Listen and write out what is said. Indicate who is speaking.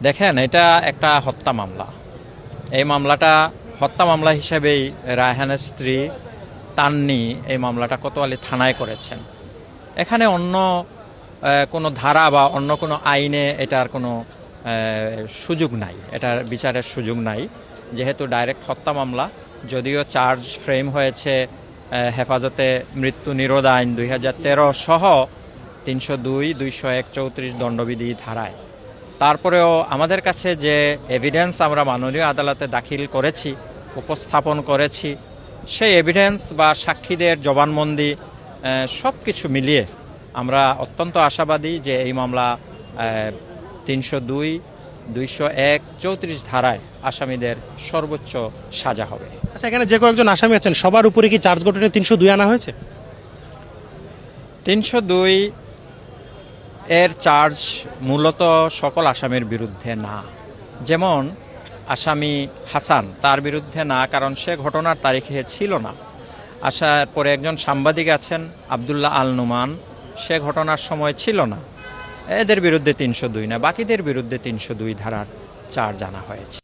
Speaker 1: দেখেন, এটা একটা হত্যা মামলা। এই মামলাটা হত্যা মামলা হিসেবেই রায়হানের স্ত্রী তান্নি এই মামলাটা কোতোয়ালি থানায় করেছেন। এখানে অন্য কোনো ধারা বা অন্য কোনো আইনে এটার কোনো সুযোগ নাই, এটার বিচারের সুযোগ নাই, যেহেতু ডাইরেক্ট হত্যা মামলা। যদিও চার্জ ফ্রেম হয়েছে হেফাজতে মৃত্যু নিরোধ আইন 2013 সহ 302, 201, 34 দণ্ডবিধি ধারায়। তারপরেও আমাদের কাছে যে এভিডেন্স আমরা মাননীয় আদালতে দাখিল করেছি, উপস্থাপন করেছি, সেই এভিডেন্স বা সাক্ষীদের জবানবন্দি সব কিছু মিলিয়ে আমরা অত্যন্ত আশাবাদী যে এই মামলা 302, 201, 34 ধারায় আসামিদের সর্বোচ্চ সাজা হবে।
Speaker 2: আচ্ছা, এখানে যে কয়েকজন আসামি আছেন সবার উপরে কি চার্জ গঠনে 302 আনা হয়েছে?
Speaker 1: 302 এর চার্জ মূলত সকল আসামির বিরুদ্ধে না। যেমন আসামি হাসান, তার বিরুদ্ধে না, কারণ সে ঘটনার তারিখে ছিল না। আসার পরে একজন সাংবাদিক আছেন আবদুল্লাহ আল নুমান, সে ঘটনার সময় ছিল না। এদের বিরুদ্ধে 302 না, বাকিদের বিরুদ্ধে 302 ধারার চার্জ আনা হয়েছে।